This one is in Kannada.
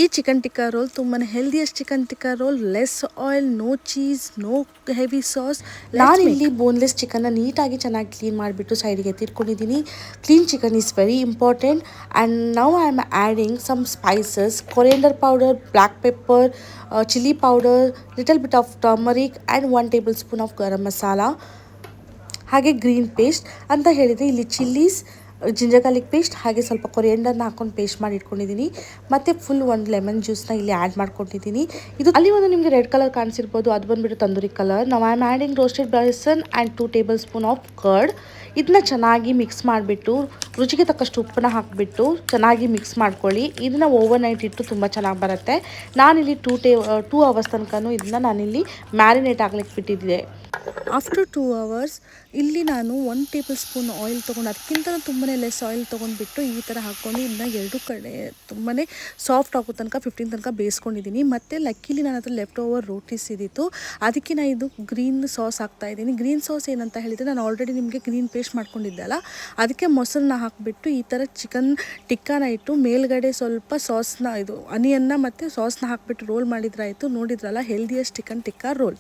ಈ ಚಿಕನ್ ಟಿಕ್ಕಾ ರೋಲ್ ತುಂಬಾ healthiest chicken tikka roll, less oil, no cheese, no heavy sauce. ನಾನಿಲ್ಲಿ ಬೋನ್ಲೆಸ್ ಚಿಕನ್ನ ನೀಟಾಗಿ ಚೆನ್ನಾಗಿ ಕ್ಲೀನ್ ಮಾಡಿಬಿಟ್ಟು ಸೈಡಿಗೆ ಎತ್ತಿಟ್ಕೊಂಡಿದ್ದೀನಿ. Clean chicken is very important. And now I am adding some spices, coriander powder, black pepper, chilli powder, little bit of turmeric and 1 tablespoon of garam masala, ಹಾಗೆ ಗ್ರೀನ್ ಪೇಸ್ಟ್ ಅಂತ ಹೇಳಿದರೆ ಇಲ್ಲಿ ಚಿಲ್ಲೀಸ್, ಜಿಂಜರ್ ಗಾರ್ಲಿಕ್ ಪೇಸ್ಟ್ ಹಾಗೆ ಸ್ವಲ್ಪ ಕೊರಿಯಂಡರ್ನ ಹಾಕೊಂಡು ಪೇಸ್ಟ್ ಮಾಡಿ ಇಟ್ಕೊಂಡಿದ್ದೀನಿ. ಮತ್ತು ಫುಲ್ ಒಂದು ಲೆಮನ್ ಜ್ಯೂಸ್ನ ಇಲ್ಲಿ ಆ್ಯಡ್ ಮಾಡ್ಕೊಂಡಿದ್ದೀನಿ. ಇದು ಅಲ್ಲಿ ಒಂದು ನಿಮಗೆ ರೆಡ್ ಕಲರ್ ಕಾಣಿಸಿರ್ಬೋದು, ಅದು ಬಂದುಬಿಟ್ಟು ತಂದೂರಿ ಕಲರ್. ನಾವು I am adding roasted besan and 2 tablespoon of curd. ಇದನ್ನ ಚೆನ್ನಾಗಿ ಮಿಕ್ಸ್ ಮಾಡಿಬಿಟ್ಟು ರುಚಿಗೆ ತಕ್ಕಷ್ಟು ಉಪ್ಪನ್ನ ಹಾಕಿಬಿಟ್ಟು ಚೆನ್ನಾಗಿ ಮಿಕ್ಸ್ ಮಾಡ್ಕೊಳ್ಳಿ. ಇದನ್ನು ಓವರ್ ನೈಟ್ ಇಟ್ಟು ತುಂಬ ಚೆನ್ನಾಗಿ ಬರುತ್ತೆ. ನಾನಿಲ್ಲಿ 2 ಅವರ್ಸ್ ತನಕ ಇದನ್ನು ನಾನಿಲ್ಲಿ ಮ್ಯಾರಿನೇಟ್ ಆಗ್ಲಿಕ್ಕೆ ಬಿಟ್ಟಿದ್ದೆ. ಆಫ್ಟರ್ 2 ಅವರ್ಸ್ ಇಲ್ಲಿ ನಾನು 1 ಟೇಬಲ್ ಸ್ಪೂನ್ ಆಯಿಲ್ ತೊಗೊಂಡು, ಅದಕ್ಕಿಂತ ತುಂಬಾ ಲೆಸ್ ಆಯಿಲ್ ತೊಗೊಂಡ್ಬಿಟ್ಟು ಈ ಥರ ಹಾಕ್ಕೊಂಡು ಇದನ್ನ ಎರಡು ಕಡೆ ತುಂಬಾ ಸಾಫ್ಟ್ ಆಗೋ ತನಕ 15 ತನಕ ಬೇಯಿಸ್ಕೊಂಡಿದ್ದೀನಿ. ಮತ್ತು ಲಕ್ಕಿಲಿ ನನ್ನ ಹತ್ರ ಲೆಫ್ಟ್ ಓವರ್ ರೋಟೀಸ್ ಇದ್ದಿತ್ತು, ಅದಕ್ಕೆ ನಾನು ಇದು ಗ್ರೀನ್ ಸಾಸ್ ಹಾಕ್ತಾಯಿದ್ದೀನಿ. ಗ್ರೀನ್ ಸಾಸ್ ಏನಂತ ಹೇಳಿದರೆ, ನಾನು ಆಲ್ರೆಡಿ ನಿಮಗೆ ಗ್ರೀನ್ ಪೇಸ್ಟ್ ಮಾಡ್ಕೊಂಡಿದ್ದೆ ಅಲ್ಲ, ಅದಕ್ಕೆ ಮೊಸರನ್ನ ಹಾಕಿಬಿಟ್ಟು ಈ ಥರ ಚಿಕನ್ ಟಿಕ್ಕಾನ ಇಟ್ಟು ಮೇಲ್ಗಡೆ ಸ್ವಲ್ಪ ಸಾಸ್ನ, ಇದು ಅನಿಯನ್ನ ಮತ್ತು ಸಾಸ್ನ ಹಾಕಿಬಿಟ್ಟು ರೋಲ್ ಮಾಡಿದ್ರಾಯಿತು. ನೋಡಿದ್ರಲ್ಲ, ಹೆಲ್ದಿಯಸ್ಟ್ ಚಿಕನ್ ಟಿಕ್ಕಾ ರೋಲ್.